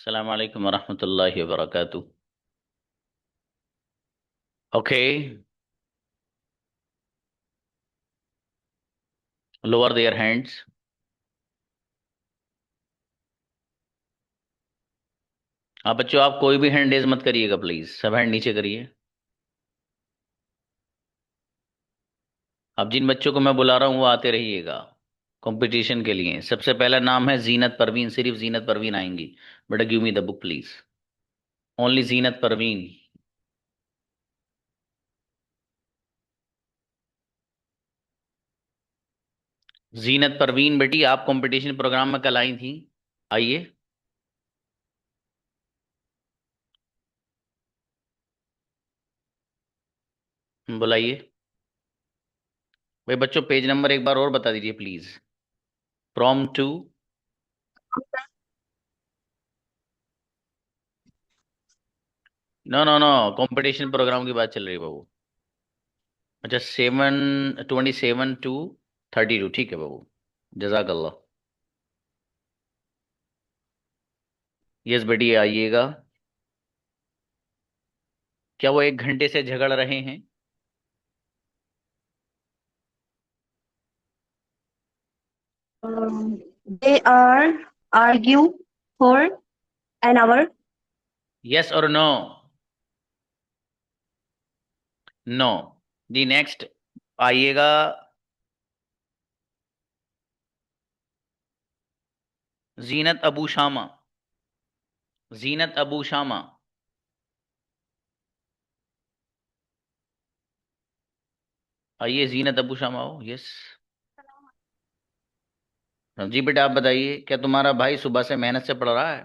अस्सलाम वालेकुम वरहमतुल्लाहि वबरकातुह। Okay, lower their hands. आप बच्चों, आप कोई भी हैंड रेज मत करिएगा प्लीज, सब हैंड नीचे करिए। अब जिन बच्चों को मैं बुला रहा हूँ वो आते रहिएगा कंपटीशन के लिए। सबसे पहला नाम है जीनत परवीन, सिर्फ जीनत परवीन आएंगी। बेटा give me the book please, only Zeenat Parveen. Zeenat Parveen बेटी, आप कंपटीशन प्रोग्राम में कल आई थी, आइए। बुलाइए। भाई बच्चों, पेज नंबर एक बार और बता दीजिए please. From two. No no no, competition program की बात चल रही है बाबू। अच्छा, 27 टू 32, ठीक है बाबू। जजाकल्ला। यस बेटी, आइएगा। क्या वो 1 घंटे से झगड़ रहे हैं? They are argue for an hour. Yes और नो? नो। दी नेक्स्ट, आइएगा। जीनत अबू शामा। जीनत अबू शामा। आइए जीनत अबू शामा हो। यस। जी बेटा, आप बताइए, क्या तुम्हारा भाई सुबह से मेहनत से पढ़ रहा है?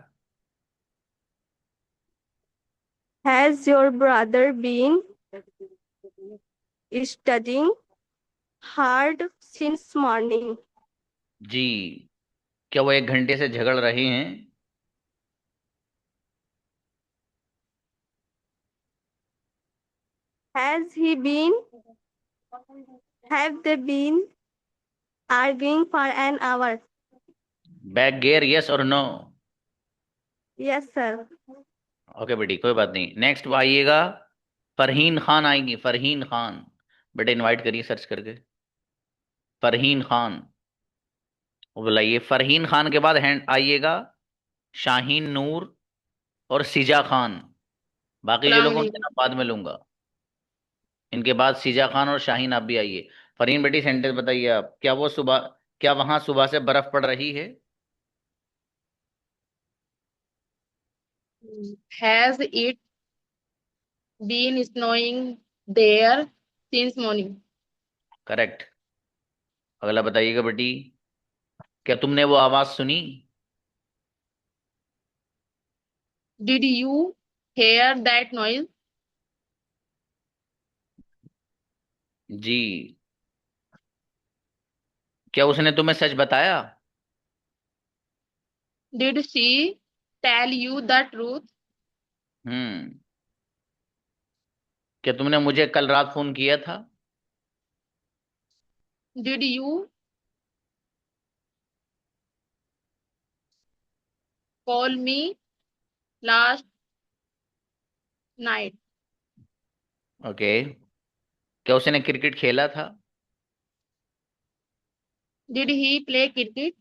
Has your brother been studying hard since morning? जी। क्या वो 1 घंटे से झगड़ रहे हैं? Has he been? Have they been arguing for an hour? Back gear, yes और नो? Yes, sir. ओके बेटी, कोई बात नहीं। नेक्स्ट आइएगा। फरहीन खान आएंगी, फरहीन खान। बेटा इनवाइट करिए सर्च करके। फरहीन खान। वो बुलाइए। फरहीन खान के बाद हैंड आइएगा शाहीन नूर और सिजा खान। बाकी जो सलाम लोग उनके अलैकुम। नाम बाद में लूंगा। इनके बाद सिजा खान और शाहीन, आप भी आइए। फरहीन बेटी, सेंटेंस बताइए आप। क्या वहां सुबह से बर्फ पड़ रही है? Has it been snowing there since morning? Correct. अगला बताइएगा बेटी, क्या तुमने वो आवाज सुनी? Did you hear that noise? जी। क्या उसने तुम्हें सच बताया? Did she tell you the truth? हम्म। क्या तुमने मुझे कल रात फोन किया था? Did you call me last night? Okay. क्या उसने क्रिकेट खेला था? Did he play cricket?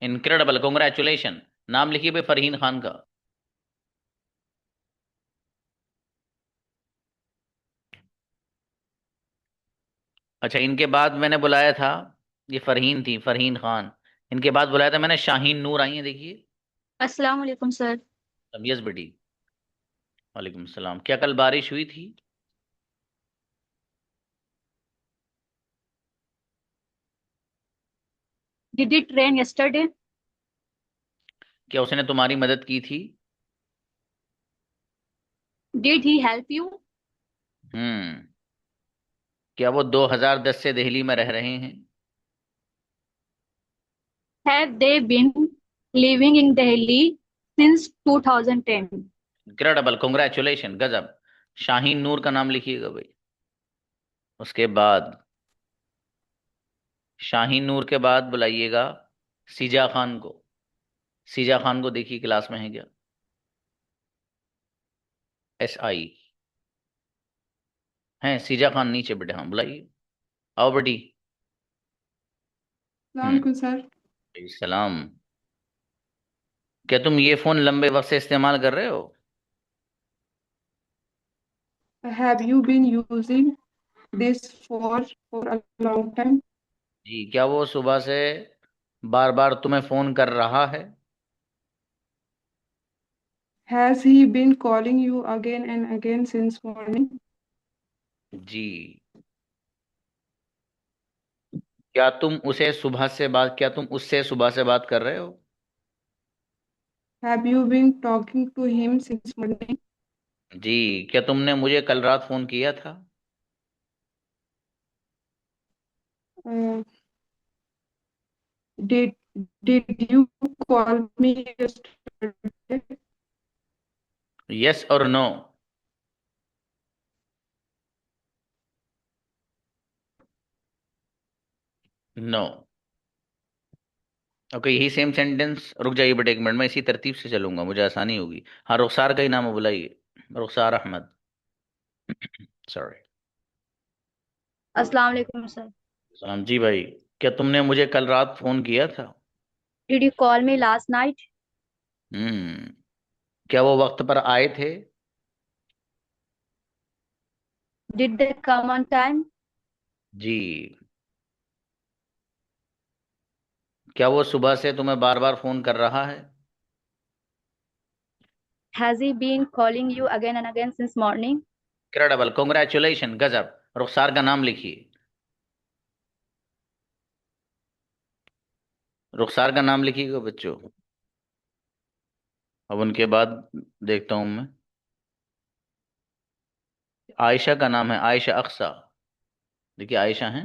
Incredible, congratulation. नाम लिखिए भाई फरहीन खान का। अच्छा, इनके बाद मैंने बुलाया था, ये फरहीन थी, फरहीन खान। इनके बाद बुलाया था मैंने शाहीन नूर, आई है देखिए। अस्सलाम वालेकुम सर। यस बेटी। वालेकुम सलाम। क्या कल बारिश हुई थी? Did it rain yesterday? क्या उसने तुम्हारी मदद की थी? Did he help you? Hmm. क्या वो 2010 से दिल्ली में रह रहे हैं? Have they been living in Delhi since 2010? Incredible, congratulation, गजब। शाहीन नूर का नाम लिखिएगा भाई। उसके बाद शाहीन नूर के बाद बुलाइएगा सिजा खान को। सीजा खान को देखिए क्लास में है क्या? SI हैं सीजा खान नीचे बेटे, हाँ बुलाइए, आओ बेटी। सलाम सर। सलाम। क्या तुम ये फोन लंबे वक्त से इस्तेमाल कर रहे हो? Have you been using this for a long time? जी, क्या वो सुबह से बार बार तुम्हें फोन कर रहा है? Has he been calling you again and again since morning? जी। क्या तुम उससे सुबह से बात कर रहे हो? Have you been talking to him since morning? जी। क्या तुमने मुझे कल रात फोन किया था? Uh, did did you call me yesterday? Yes और नो? नो। ओके, यही सेम सेंटेंस, रुक जाइए बेटे एक मिनट, मैं इसी तरतीब से चलूंगा, मुझे आसानी होगी। हाँ, रुखसार का ही नाम है, बुलाइए। रुखसार अहमद। सॉरी। अस्सलाम वालेकुम सर। सलाम जी भाई। क्या तुमने मुझे कल रात फोन किया था? Did you call me last night? हम्म। क्या वो वक्त पर आए थे? Did they come on time? जी। क्या वो सुबह से तुम्हें बार बार फोन कर रहा है? Has he been calling you again and again since morning? Incredible, congratulation, गजब। रुखसार का नाम लिखिए। रुखसार का नाम लिखिएगा बच्चों। अब उनके बाद देखता हूं मैं। आयशा का नाम है, आयशा अक्सा। देखिए, आयशा है?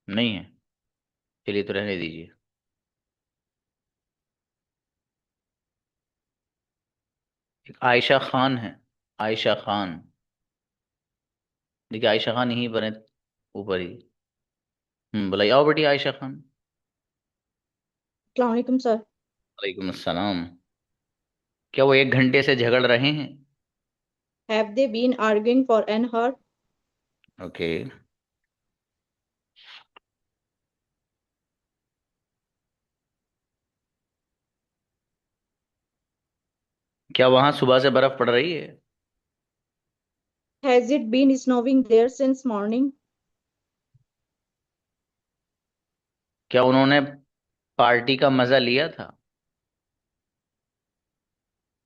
नहीं है? चलिए तो रहने दीजिए। एक आयशा खान है, आयशा खान। देखिए, आयशा खान यहीं पर है, ऊपर ही। बुलाइए, आओ बेटी आयशा खान। अस्सलाम वालेकुम सर। वालेकुम अस्सलाम। क्या वो 1 घंटे से झगड़ रहे हैं? Have they been arguing for an hour? Okay. क्या वहां सुबह से बर्फ पड़ रही है? Has it been snowing there since morning? क्या उन्होंने पार्टी का मजा लिया था?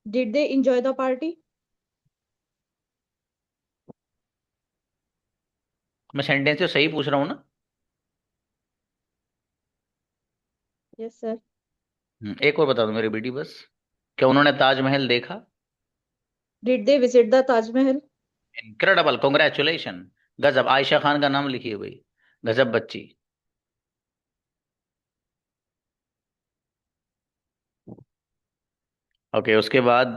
Did they enjoy the party? मैं सेंटेंस तो सही पूछ रहा हूँ ना? Yes, sir. एक और बता दो मेरी बेटी बस। क्या उन्होंने ताजमहल देखा? Did they visit the Taj Mahal? Incredible, congratulation, गजब। आयशा खान का नाम लिखिए भाई, गजब बच्ची। ओके, उसके बाद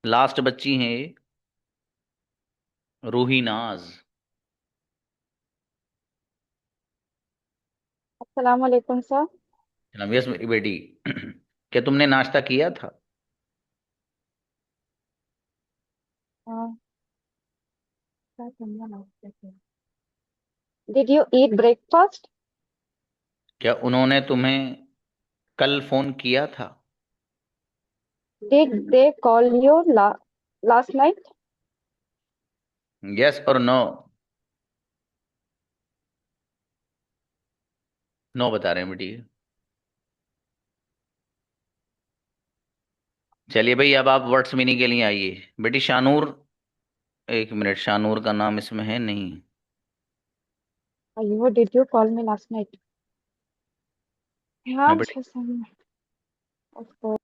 लास्ट बच्ची हैं ये, रूही नाज। अस्सलाम वालेकुम सर। यस मेरी बेटी। क्या तुमने नाश्ता किया था? Did you eat breakfast? क्या उन्होंने तुम्हें कल फोन किया था? Did they call you last night? Yes और नो? नो बता रहे हैं बेटी। चलिए भाई, अब आप वर्ड्स मीनिंग के लिए आइए। बेटी शानूर, एक मिनट, शानूर का नाम इसमें है नहीं? अयो, did you call me last night? हाँ हाँ बेटी। अच्छा सर। उसको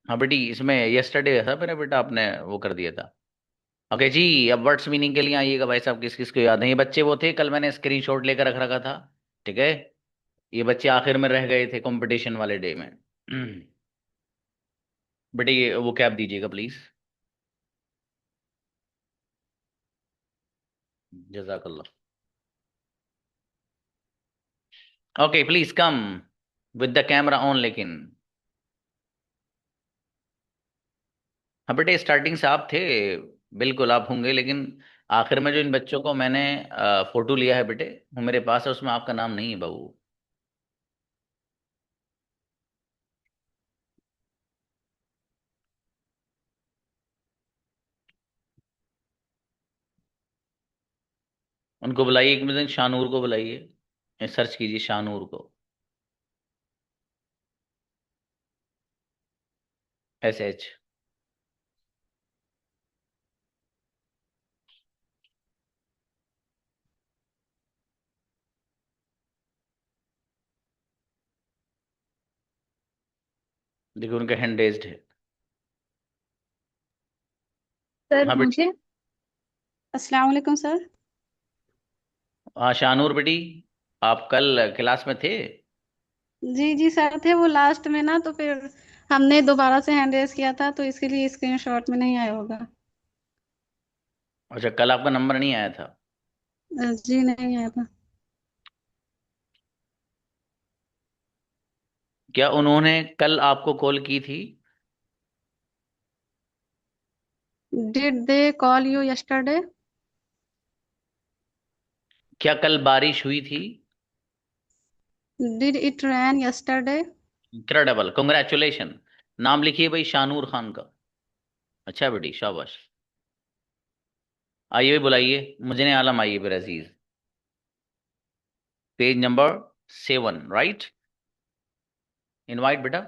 हाँ बेटी, इसमें यस्टरडे था मेरा बेटा, आपने वो कर दिया था। ओके जी, अब वर्ड्स मीनिंग के लिए आइएगा भाई साहब, किस किस को याद है? ये बच्चे वो थे, कल मैंने स्क्रीनशॉट लेकर रख रखा था, ठीक है? ये बच्चे आखिर में रह गए थे कंपटीशन वाले डे में। बेटे ये वो कैप दीजिएगा प्लीज। जजाकल्ला। Okay please come. With the camera on, लेकिन हाँ बेटे, स्टार्टिंग से आप थे, बिल्कुल आप होंगे, लेकिन आखिर में जो इन बच्चों को मैंने फोटो लिया है बेटे, वो मेरे पास है, उसमें आपका नाम नहीं है बाबू। उनको बुलाइए, एक मिनट, शानूर को बुलाइए, सर्च कीजिए शानूर को, SH। देखिए उनका हैंड रेज्ड है। सर हाँ बेटी। मुझे अस्सलाम वालेकुम सर। हाँ शानूर बेटी, आप कल क्लास में थे? जी जी सर थे, वो लास्ट में ना, तो फिर हमने दोबारा से हैंड रेस किया था, तो इसके लिए स्क्रीनशॉट में नहीं आया होगा। अच्छा, कल आपका नंबर नहीं आया था? जी नहीं आया था। क्या उन्होंने कल आपको कॉल की थी? Did they call you yesterday? क्या कल बारिश हुई थी? Did it rain yesterday? Incredible, congratulation. नाम लिखिए भाई शानूर खान का। अच्छा बेटी, शाबाश। आइए बुलाइए, मुझे आलम, आइए फिर Aziz. Page number 7, right. Invite बेटा।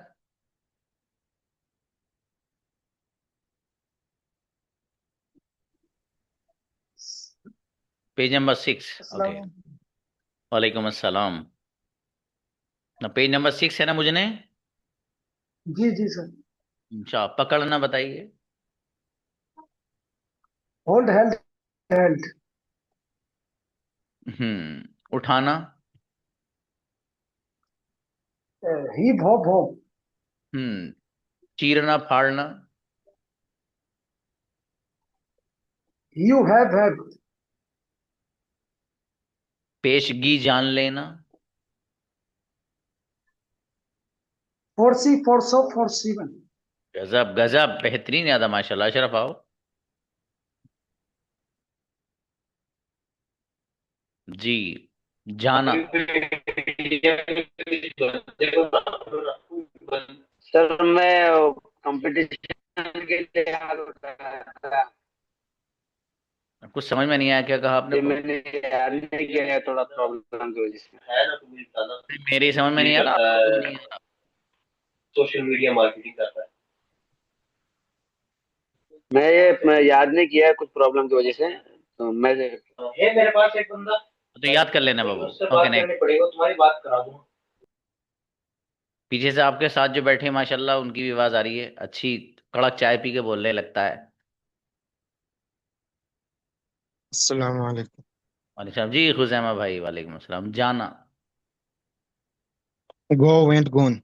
Page number 6, okay. वालेकुम अस्सलाम। ना पेज नंबर 6 है ना मुझे? जी जी सर। अच्छा, पकड़ना बताइए। Hold hand, hand. उठाना। Heap hop hop. हम्म चीरना फाड़ना। You have. पेशगी जान लेना। फोर्सी फोर्सो फोर्सीवन। गजब गजब, बेहतरीन याद है माशाल्लाह। अशरफ आओ। जी, जाना। सर मैं कंपटीशन के लिए आ रहा था। कुछ समझ में नहीं आया, क्या कहा आपने? ये मैंने याद नहीं किया है, थोड़ा प्रॉब्लम की वजह से है ना। मेरी समझ में नहीं आ रहा, आपको समझ नहीं आ रहा। सोशल मीडिया मार्केटिंग करता है। मैं याद नहीं किया है, कुछ प्रॉब्लम की वजह से, तो मैं है मेरे पास एक बंदा, तो याद कर लेना बाबू। उससे ओके बात नेक्स्ट। करनी पड़ेगी, तुम्हारी बात करा दूंगा। पीछे से आपके साथ जो बैठे माशाल्लाह, उनकी भी आवाज आ रही है अच्छी। कड़क चाय पी के बोलने लगता है। अस्सलाम वालेकुम। वालेकुम सलाम जी, खुजैमा भाई, वालेकुम अस्सलाम। जाना। गो वेंट गोन।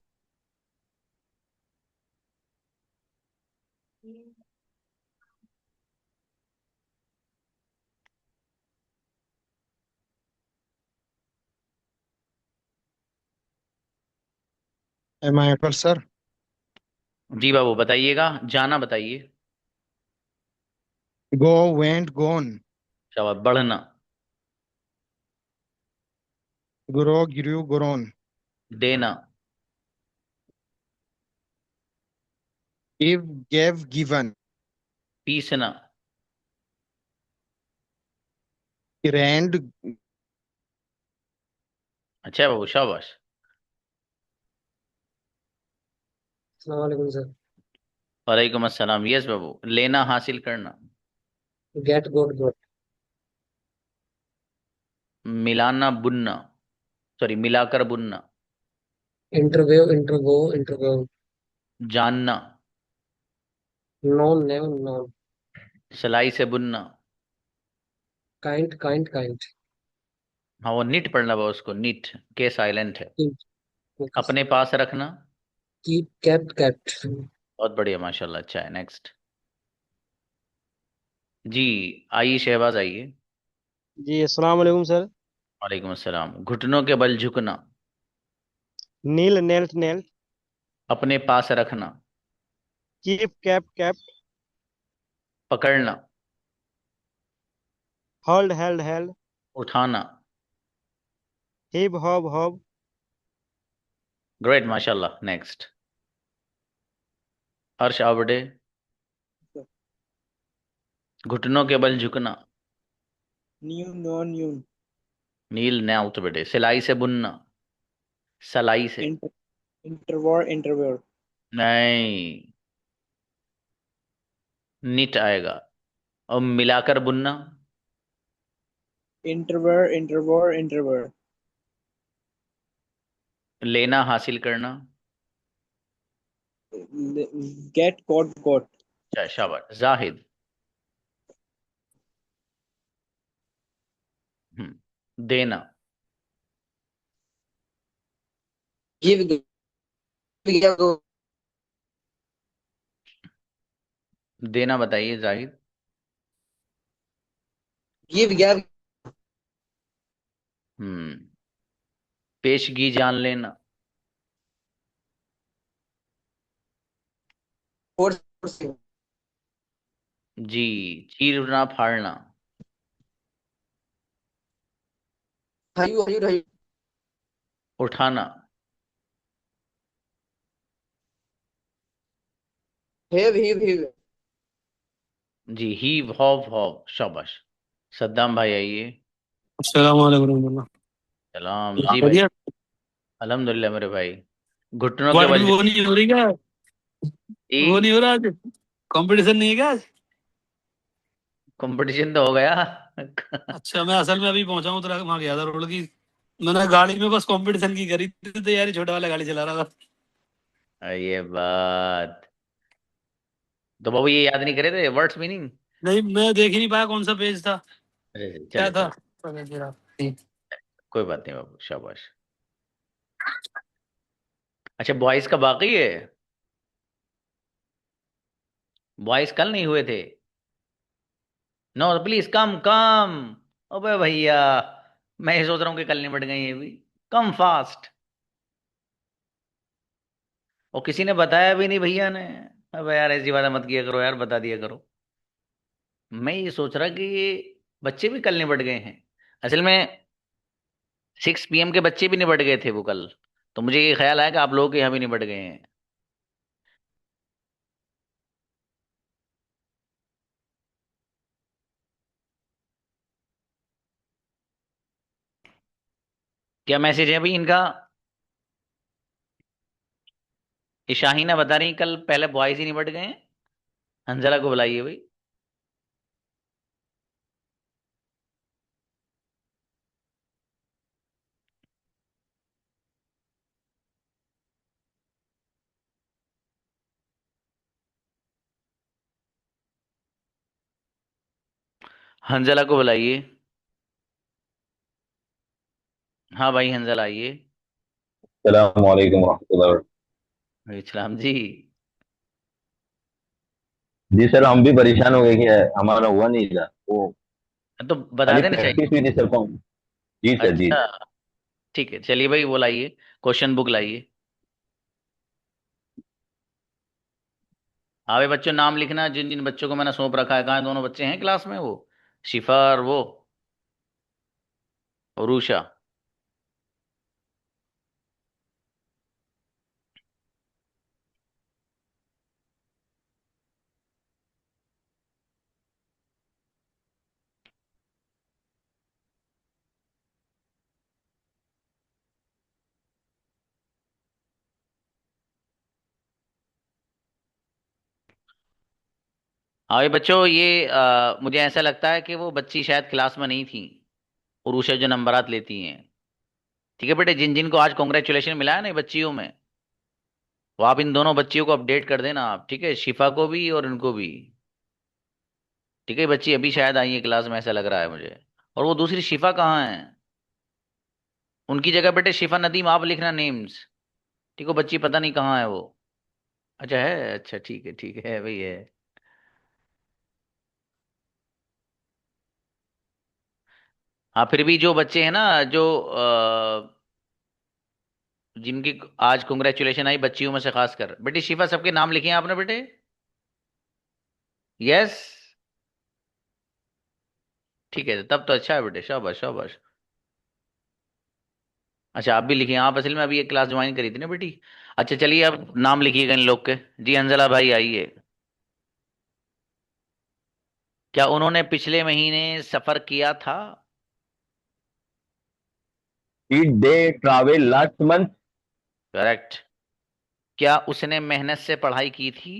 एम आई पर सर? जी बाबू बताइएगा, जाना बताइए। गो वेंट गोन। शाबाश, बढ़ना। ग्रो ग्रू ग्रोन। देना। Give gave given. पीसना। ग्रैंड। अच्छा बाबू, शाबाश। अस्सलाम वालेकुम सर। वालेकुम अस्सलाम, यस बाबू। लेना, हासिल करना। Get got got. मिलाना, बुनना। सॉरी, मिलाकर बुनना। Interview interview interview. जानना। Known name known. सिलाई से बुनना। Kind kind kind. हाँ, वो निट पढ़ना बाबू, उसको निट के साइलेंट है। Okay sir. अपने पास रखना। Keep kept kept. बहुत बढ़िया माशाल्लाह, अच्छा है। नेक्स्ट। जी, आइए शहबाज, आइए। जी अस्सलाम वालेकुम सर। वालेकुम अस्सलाम। घुटनों के बल झुकना। Kneel, knelt, knelt. अपने पास रखना। Keep, kept, kept. पकड़ना। Hold, held, held. उठाना। Heave, hob, hob. ग्रेट, माशाल्लाह। नेक्स्ट, हर्ष आवड़े। घुटनों के बल झुकना। New, no, new. नील न्याउत बेटे। सिलाई से बुनना। सलाई से। Inter, interwar, interwar. नहीं, निट आएगा। और मिलाकर बुनना। Interwar, interwar, interwar. लेना, हासिल करना। Get, got, got. अच्छा, शाबाश। जाहिद। देना। Give, give, go. देना बताइए जाहिद। Give, gave. हम्म पेशगी, जान लेना। Force. जी, चीरना, फाड़ना। Hayu. उठाना। Heave. जी, हीव, हॉव, हॉव। शाबाश। सद्दाम भाई आइए। अस्सलाम वालेकुम रहमतुल्लाह। सलाम जी भाई। बढ़िया। अल्हम्दुलिल्लाह मेरे भाई। घुटनों के वर्ल्ड में बल वो नहीं हो रही क्या? वो नहीं जी। हो रहा आज? कंपटीशन नहीं है क्या आज? कंपटीशन तो हो गया। अच्छा, मैं असल में अभी पहुंचा हूँ, तो वहां गया था रोड की। मैंने गाड़ी में बस कंपटीशन की करी थी तैयारी, छोटा वाला गाड़ी चला रहा था। ये बात तो बाबू, ये याद नहीं करे थे वर्ड्स मीनिंग? नहीं, मैं देख ही नहीं पाया कौन सा पेज था, अरे क्या चले था। चले, कोई बात नहीं बाबू, शाबाश। अच्छा, बॉयज का बाकी है। बॉयज कल नहीं हुए थे? नो प्लीज कम कम। अबे भैया, मैं ये सोच रहा हूँ कि कल निपट गई ये भी। Come fast. और किसी ने बताया भी नहीं भैया ने। अबे यार, ऐसी बात मत किया करो यार, बता दिया करो। मैं ये सोच रहा कि ये बच्चे भी कल निपट गए हैं। असल में 6 PM के बच्चे भी निपट गए थे वो कल। तो मुझे ये ख्याल आया कि आप लोगों के यहाँ भी निपट गए हैं। क्या मैसेज है भाई इनका? ये शाहीना बता रही कल पहले बॉयज ही निपट गए हैं। हंजला को बुलाइए भाई। हंजला को बुलाइए। हाँ भाई, हंजला आइए। अस्सलाम वालेकुम रहमतुल्लाह वबरकातुहू। इस्लाम जी। जी सर, हम भी परेशान हो गए कि हमारा हुआ नहीं था वो। तो बता खाली देना चाहिए। प्रैक्टिस हुई थी सर को। जी सर, जी। अच्छा, ठीक है, चलिए भाई, वो लाइए, क्वेश्चन बुक लाइए। हाँ भाई बच्चों, नाम लिखना जिन जिन बच्चों को मैंने सौंप रखा है। कहाँ है? दोनों बच्चे हैं क्लास में, वो शिफा और वो उरूशा। हाँ भाई बच्चों, ये मुझे ऐसा लगता है कि वो बच्ची शायद क्लास में नहीं थी, उरूशा जो नंबरात लेती हैं। ठीक है बेटे, जिन जिन को आज कॉन्ग्रेचुलेशन मिला है ना ये बच्चियों में, वो आप इन दोनों बच्चियों को अपडेट कर देना आप, ठीक है? शिफा को भी और इनको भी। ठीक है, बच्ची अभी शायद आई है क्लास में, ऐसा लग रहा है मुझे। और वो दूसरी शिफा कहाँ है? उनकी जगह बेटे शिफा नदीम आप लिखना नेम्स। ठीक है, बच्ची पता नहीं कहाँ है वो। अच्छा है, अच्छा ठीक है भाई, है। हाँ, फिर भी जो बच्चे हैं ना, जो जिनकी आज कॉन्ग्रेचुलेशन आई बच्चियों में से खासकर। बेटी शिफा, सबके नाम लिखे हैं आपने बेटे? यस, ठीक है, तब तो अच्छा है बेटे, शाबाश शाबाश। अच्छा, आप भी लिखिए, आप असल में अभी एक क्लास ज्वाइन करी थी ना बेटी। अच्छा चलिए, अब नाम लिखिएगा इन लोग के। जी अंजला भाई आइए। क्या उन्होंने पिछले महीने सफर किया था? Did they travel last month? Correct. क्या उसने मेहनत से पढ़ाई की थी?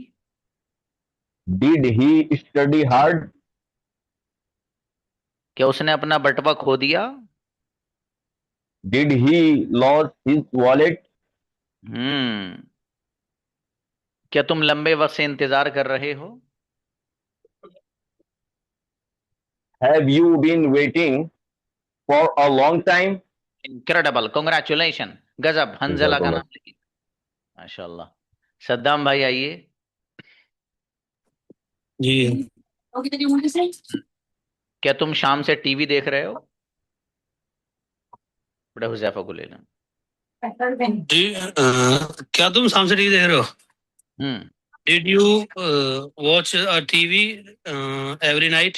Did he study hard? क्या उसने अपना बटुआ खो दिया? Did he lose his wallet? हम्म। क्या तुम लंबे वक्त से इंतजार कर रहे हो? Have you been waiting for a long time? Incredible, congratulation, गजब। हंजला का नाम लिखिए। माशाल्लाह। सद्दाम भाई आइए। जी क्या तुम शाम से टीवी देख रहे हो? बड़ा हुजैफा को लेना। जी क्या तुम शाम से टीवी देख रहे हो? हम्म। Did you watch a TV every night?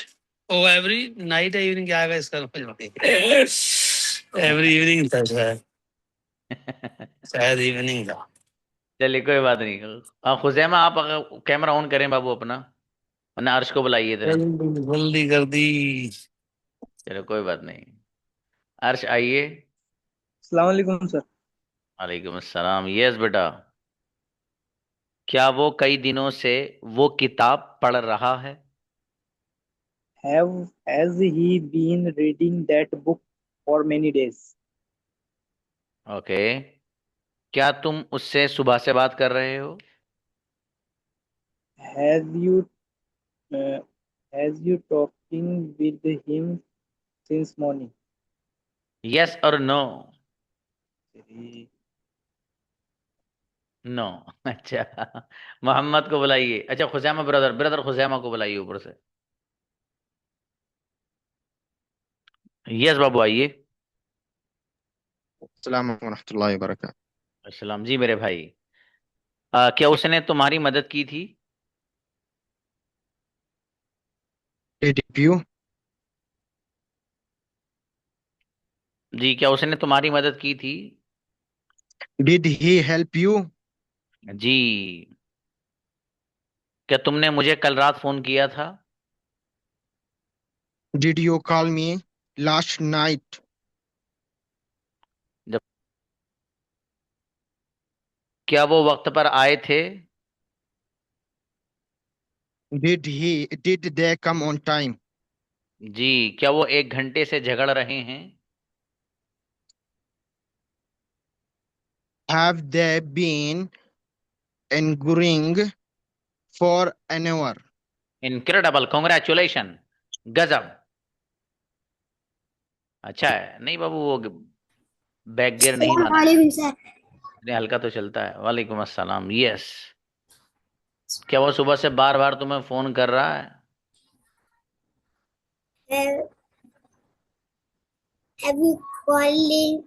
Oh every night है, इवनिंग क्या आएगा इसका? एवरी इवनिंग था शायद इवनिंग था। चलिए कोई बात नहीं। हाँ हुजैमा, आप अगर कैमरा ऑन करें बाबू अपना, वरना अर्श को बुलाइए इधर। जल्दी कर दी। चलो कोई बात नहीं। अर्श आइए। अस्सलाम वालेकुम सर। वालेकुम अस्सलाम। यस बेटा। क्या वो कई दिनों से वो किताब पढ़ रहा है? Has he been reading that book for many days? Okay. क्या तुम उससे सुबह से बात कर रहे हो? Have you uh, has you talking with him since morning? Yes और नो? नो। अच्छा, मोहम्मद को बुलाइए। अच्छा खुजैमा ब्रदर, ब्रदर खुजैमा को बुलाइए ऊपर से। यस बाबू आइए। अस्सलाम वालेकुम रहमतुल्लाहि व बरकातहू। अस्सलाम जी मेरे भाई। क्या उसने तुम्हारी मदद की थी? Did you? जी, क्या उसने तुम्हारी मदद की थी? Did he help you? जी। क्या तुमने मुझे कल रात फोन किया था? Did you call me last night? जब क्या वो वक्त पर आए थे? Did they come on time? जी। क्या वो 1 घंटे से झगड़ रहे हैं? Have they been angering for an hour? Incredible, congratulation, गजब। अच्छा है। नहीं बाबू, वो बैक गियर नहीं माना, इतने हल्का तो चलता है। वालेकुम अस्सलाम। यस। क्या वो सुबह से बार बार तुम्हें फोन कर रहा है? Have you calling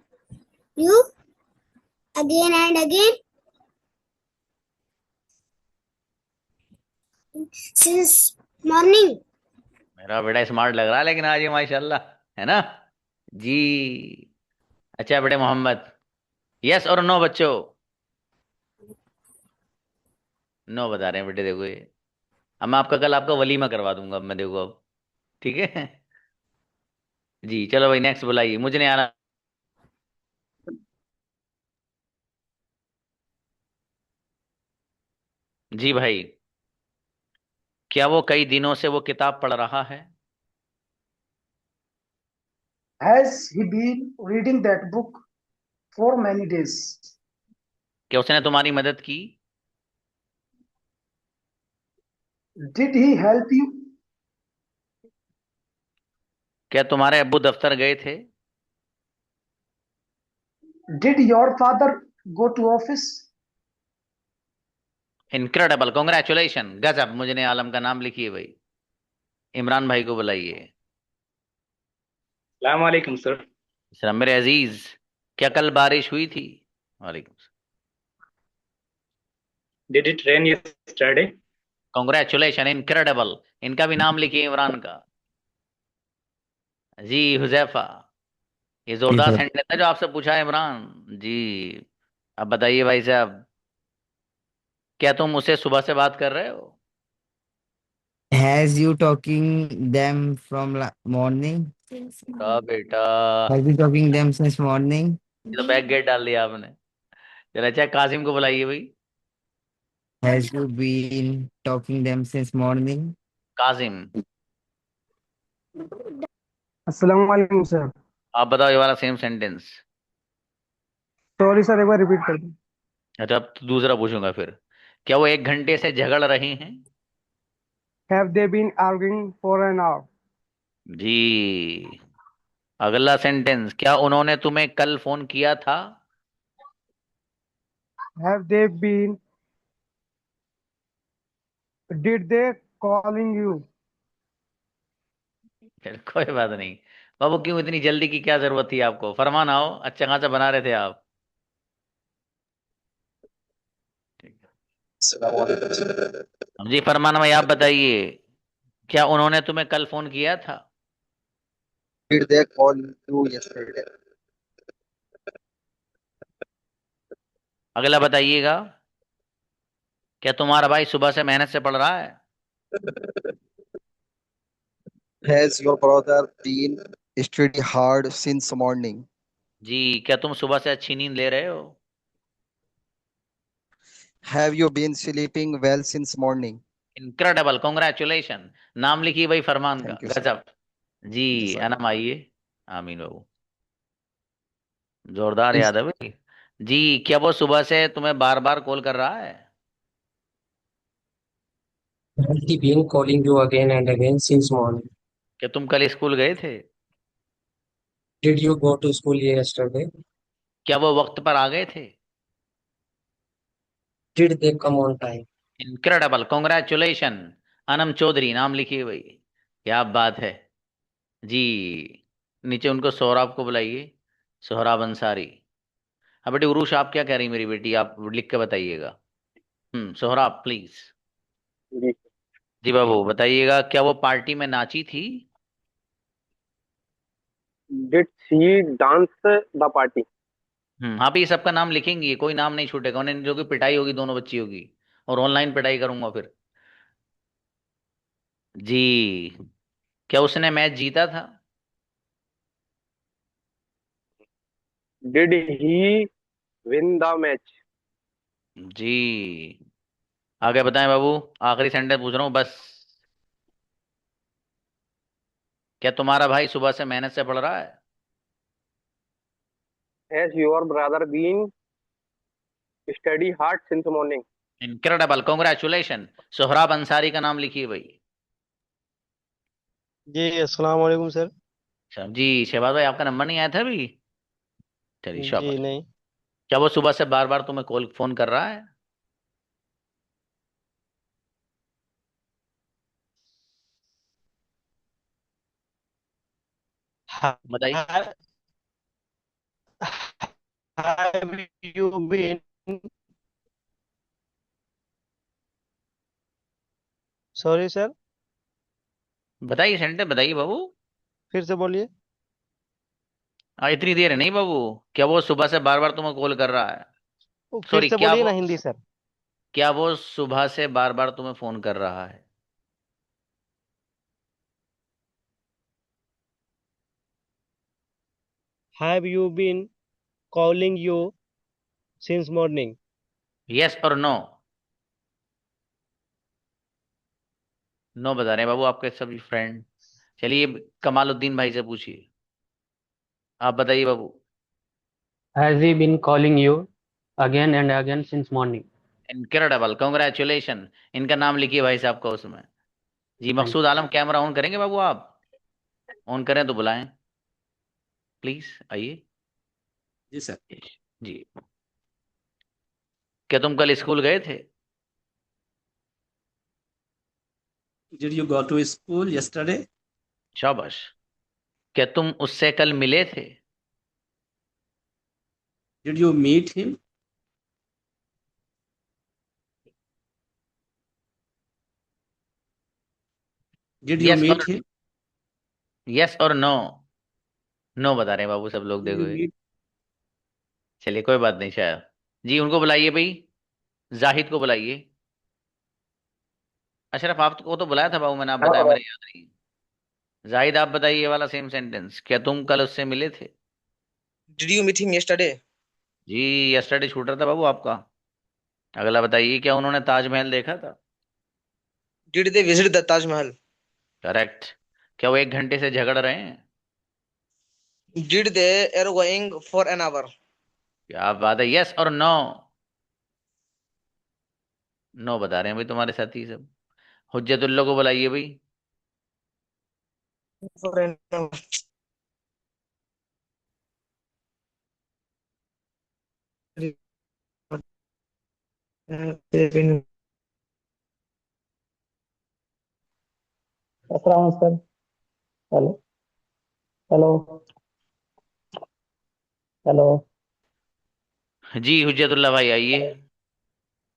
you again and again since morning? मेरा बेटा स्मार्ट लग रहा है लेकिन आज ये माशाल्लाह, है ना जी। अच्छा बेटे मोहम्मद, यस और नो बच्चों? नो बता रहे हैं बेटे। देखो ये, अब मैं आपका कल आपका वलीमा करवा दूंगा अब मैं, देखो अब। ठीक है जी। चलो भाई नेक्स्ट बुलाइए, मुझे नहीं आना। जी भाई। क्या वो कई दिनों से वो किताब पढ़ रहा है? Has he been reading that book for many days? क्या उसने तुम्हारी मदद की? Did he help you? क्या तुम्हारे अब्बू दफ्तर गए थे? Did your father go to office? Incredible, congratulation, गजब। मुझे ने आलम का नाम लिखिए भाई। इमरान भाई को बुलाइए। अस्सलाम वालेकुम सर। सलाम मेरे अजीज। क्या कल बारिश हुई थी? वालेकुम। Did it rain yesterday? Congratulation, incredible. इनका भी नाम लिखिए इमरान का। जी हुजैफा, ये जोरदार सेंटेंस है जो आपसे पूछा है इमरान जी। अब बताइए भाई साहब, क्या तुम मुझसे सुबह से बात कर रहे हो? Has you talking them from morning? का बेटा, Has you talking them since morning? ये तो बैक गेट डाल दिया आपने। चलो अच्छा, कासिम को बुलाइए भाई। Has you been talking them since morning? Qasim, अस्सलाम वालेकुम सर। आप बताओ ये वाला सेम सेंटेंस। सॉरी सर, एक बार रिपीट कर दो। अच्छा, अब तो दूसरा पूछूंगा फिर। क्या वो 1 घंटे से झगड़ रहे हैं? Have they been arguing for an hour? जी। अगला सेंटेंस, क्या उन्होंने तुम्हें कल फोन किया था? Have they been did they calling you? चलो कोई बात नहीं। बाबू, क्यों इतनी जल्दी की क्या जरूरत थी आपको? फरमान आओ, अच्छा खासा बना रहे थे आप। जी फरमान भाई, आप बताइए, क्या उन्होंने तुम्हें कल फोन किया था? Did they call you yesterday? अगला बताइएगा, क्या तुम्हारा भाई सुबह से मेहनत से पढ़ रहा है? Has your brother been study hard since morning? जी, क्या तुम सुबह से अच्छी नींद ले रहे हो? Have you been sleeping well since morning? Incredible, congratulation. नाम लिखिए भाई फरमान का, Thank you, sir. गजब। जी Yes, sir. अनम आइए। आमीन बाबू, जोरदार Please. याद है भाई। जी, क्या वो सुबह से तुम्हें बार बार कॉल कर रहा है? Has he been calling you again and again since morning? क्या तुम कल स्कूल गए थे? Did you go to school yesterday? क्या वो वक्त पर आ गए थे? Did they come on time? Incredible, congratulation. Anam Chaudhary, नाम लिखिए भाई। क्या बात है जी। नीचे उनको सोहराब को बुलाइए, सोहराब अंसारी। हाँ बेटी उरूश, आप क्या कह रही मेरी बेटी, आप लिख के बताइएगा। सोहराब प्लीज। जी। जी बाबू बताइएगा, क्या वो पार्टी में नाची थी? Did she dance the party? हाँ भी, सबका नाम लिखेंगे, कोई नाम नहीं छूटेगा। उन्हें जो कि पिटाई होगी दोनों बच्चियों की, और ऑनलाइन पिटाई करूंगा फिर। जी, क्या उसने मैच जीता था? Did he win the match? जी। आगे बताएं बाबू, आखिरी सेंटेंस पूछ रहा हूँ बस। क्या तुम्हारा भाई सुबह से मेहनत से पढ़ रहा है? Has your brother been study hard since morning? Incredible, congratulation. Sohrab Ansari का नाम लिखिए भाई। जी अस्सलाम वालेकुम सर। जी शहबाज भाई, आपका नंबर नहीं आया था अभी? चलिए जी शाबाश। नहीं। क्या वो सुबह से बार बार तुम्हें कॉल फोन कर रहा है? बताइए। Have you been? Sorry sir, बताइए सेंटेंस बताइए बाबू। फिर से बोलिए। इतनी देर है नहीं बाबू। क्या वो सुबह से बार बार तुम्हें कॉल कर रहा है? फिर सॉरी, से क्या बोलिए ना वो, हिंदी सर। क्या वो सुबह से बार बार तुम्हें फोन कर रहा है? Have you been calling you since morning? Yes और नो? नो बता रहे हैं बाबू आपके सभी फ्रेंड। चलिए कमालुद्दीन भाई से पूछिए, आप बताइए बाबू। Has he been calling you again and again since morning? Incredible, congratulation. इनका नाम लिखिए भाई साहब का उसमें। जी मकसूद आलम, कैमरा ऑन करेंगे बाबू आप? ऑन करें तो बुलाएं प्लीज, आइए। जी सर। जी, क्या तुम कल स्कूल गए थे? Did you go to school yesterday? शाबाश। क्या तुम उससे कल मिले थे? Did you meet him Did you yes meet और him? यस और नो, नो बता रहे हैं बाबू सब लोग, Did देखो you ये। meet? चलिए कोई बात नहीं शायद। जी उनको बुलाइए भाई, जाहिद को बुलाइए। अशरफ आपको तो बुलाया था बाबू मैंने, आप बताया मेरे याद नहीं। जाहिद आप बताइए ये वाला सेम सेंटेंस, क्या तुम कल उससे मिले थे? Did you meet him yesterday? जी यस्टरडे शूटर था बाबू आपका। अगला बताइए, क्या उन्होंने ताजमहल देखा था? Did they visit the Taj Mahal? Correct. क्या वो 1 घंटे से झगड़ रहे हैं? Did they are going for an hour? क्या बात है, यस और नो? नो बता रहे हैं भाई तुम्हारे साथी सब। हुज्जतुल्लाह को बुलाइए भाई। For an hour. They've been. अस्सलाम सर। Hello hello hello. जी हुज्जतुल्लाह भाई आइए।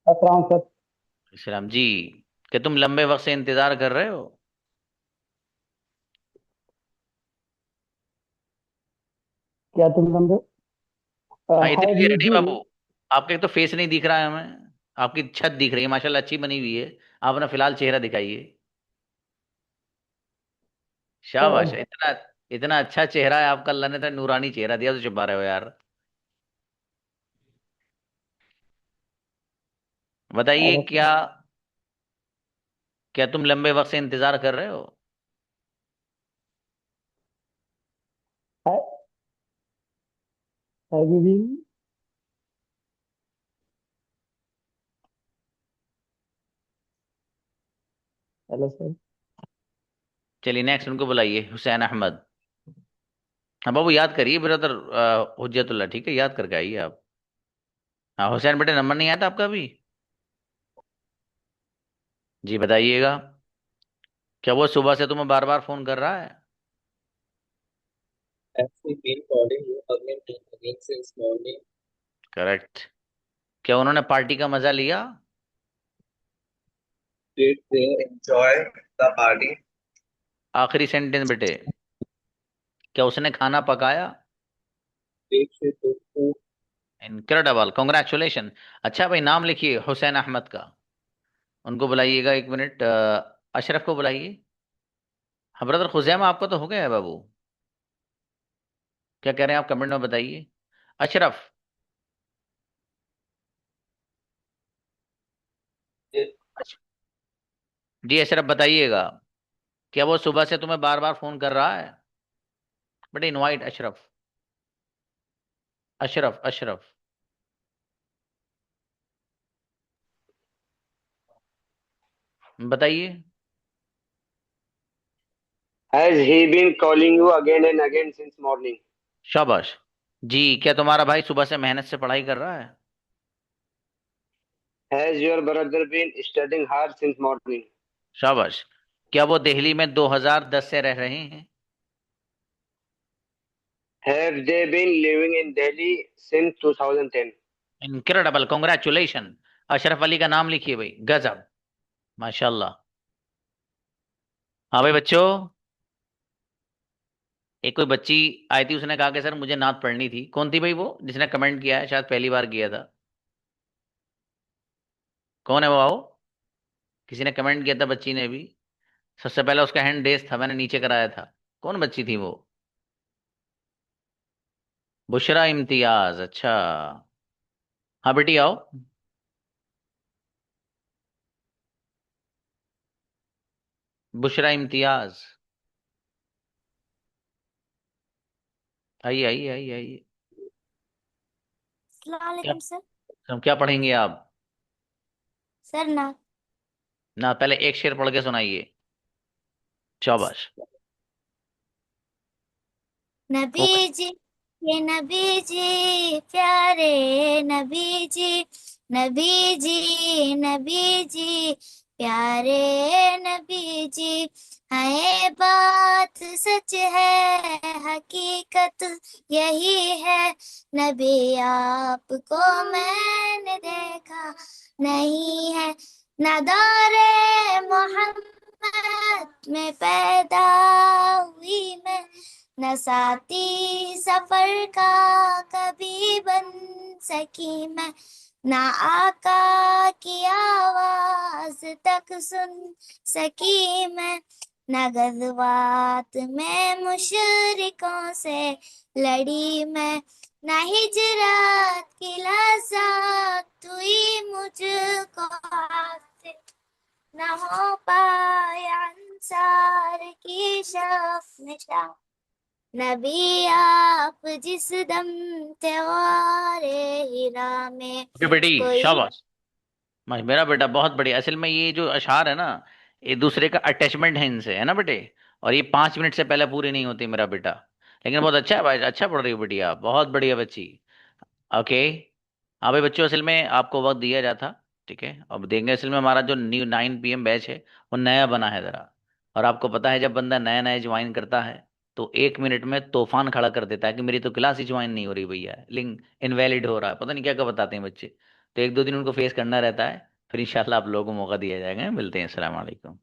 अस्सलाम सर। सलाम जी। क्या तुम लंबे वक्त से इंतजार कर रहे हो? क्या तुम समझे? हाँ इतनी हैव देर यू नहीं बीन? बाबू, आपका तो फेस नहीं दिख रहा है हमें। आपकी छत दिख रही है, माशाल्लाह अच्छी बनी हुई है। आप अपना फिलहाल चेहरा दिखाइए। शाबाश, इतना इतना अच्छा चेहरा है आपका, अल्लाह ने तो नूरानी चेहरा दिया, तो छुपा रहे हो यार। बताइए क्या, क्या तुम लंबे वक्त से इंतजार कर रहे हो? Have you been? Hello sir. चलिए नेक्स्ट उनको बुलाइए, हुसैन अहमद। हाँ बाबू याद करिए ब्रदर, हुज्जतुल्लाह, ठीक है याद करके आइए आप। हाँ हुसैन बेटे, नंबर नहीं आया था आपका अभी? जी बताइएगा, क्या वो सुबह से तुम्हें बार बार फोन कर रहा है? Has he been calling you again and again since morning? Correct. क्या उन्होंने पार्टी का मजा लिया? Did they enjoy the party? आखिरी सेंटेंस बेटे, क्या उसने खाना पकाया? Did she cook food? Incredible, congratulation. अच्छा भाई नाम लिखिए हुसैन अहमद का। उनको बुलाइएगा, 1 मिनट, अशरफ को बुलाइए। हाँ ब्रदर खुजैमा आपका तो हो गया है बाबू। क्या कह रहे हैं आप, कमेंट में बताइए। अशरफ। अच्छा, जी अशरफ बताइएगा, क्या वो सुबह से तुम्हें बार बार फोन कर रहा है? बेटे इनवाइट अशरफ, अशरफ अशरफ। बताइए। Has he been calling you again and again since morning? शाबाश। जी क्या तुम्हारा भाई सुबह से मेहनत से पढ़ाई कर रहा है? Has your brother been studying hard since morning? शाबाश। क्या वो दिल्ली में 2010 से रह रहे हैं? Have they been living in Delhi since 2010? Incredible, congratulation. Ashraf Ali का नाम लिखिए भाई, गजब, माशाल्लाह। हाँ भाई बच्चों, एक कोई बच्ची आई थी, उसने कहा कि सर मुझे नात पढ़नी थी। कौन थी भाई वो जिसने कमेंट किया है, शायद पहली बार किया था? कौन है वो, आओ। किसी ने कमेंट किया था बच्ची ने भी, सबसे पहले उसका हैंड रेस था, मैंने नीचे कराया था। कौन बच्ची थी वो? बुशरा इम्तियाज, अच्छा। हाँ बेटी आओ। बुशरा इम्तियाज, आइए आइए आइए आइए। अस्सलाम क्या, वालेकुम सर। हम क्या पढ़ेंगे आप? सर ना ना पहले एक शेर पढ़ के सुनाइए। शाबाश। नबी जी, ये नबी जी प्यारे नबी जी, नबी जी नबी जी प्यारे नबी जी, है बात सच है हकीकत यही है, नबी आपको मैंने देखा नहीं है, ना दौरे मोहम्मद किस्मत में पैदा हुई मैं, न साथी सफर का कभी बन सकी मैं, ना आका की आवाज तक सुन सकी मैं, न गज़वात में मुशरिकों से लड़ी मैं, न हिजरत की लज़्ज़त हुई मुझको हासिल, न हो पाया अंसार की शफ़ नबी आप जिस दम त्योहारे हिरा में ओके बेटी, कोई शाबाश। मेरा बेटा बहुत बढ़िया। असल में ये जो अशार है ना, एक दूसरे का अटैचमेंट है इनसे, है ना बेटे। और ये 5 मिनट से पहले पूरी नहीं होती मेरा बेटा। लेकिन बहुत अच्छा है भाई, अच्छा पढ़ रही हो बेटी आप, बहुत बढ़िया बच्ची। ओके। हाँ भाई बच्चों, असल में आपको वक्त दिया जाता, ठीक है। अब देंगे, असल में हमारा जो न्यू 9 PM बैच है वो नया बना है ज़रा। और आपको पता है, जब बंदा नया नया ज्वाइन करता है तो 1 मिनट में तूफान खड़ा कर देता है कि मेरी तो क्लास ही ज्वाइन नहीं हो रही भैया, लिंक इनवैलिड हो रहा है, पता नहीं क्या क्या बताते हैं बच्चे। तो 1-2 दिन उनको फेस करना रहता है, फिर इंशाल्लाह आप लोगों को मौका दिया जाएगा। मिलते हैं, अस्सलाम वालेकुम।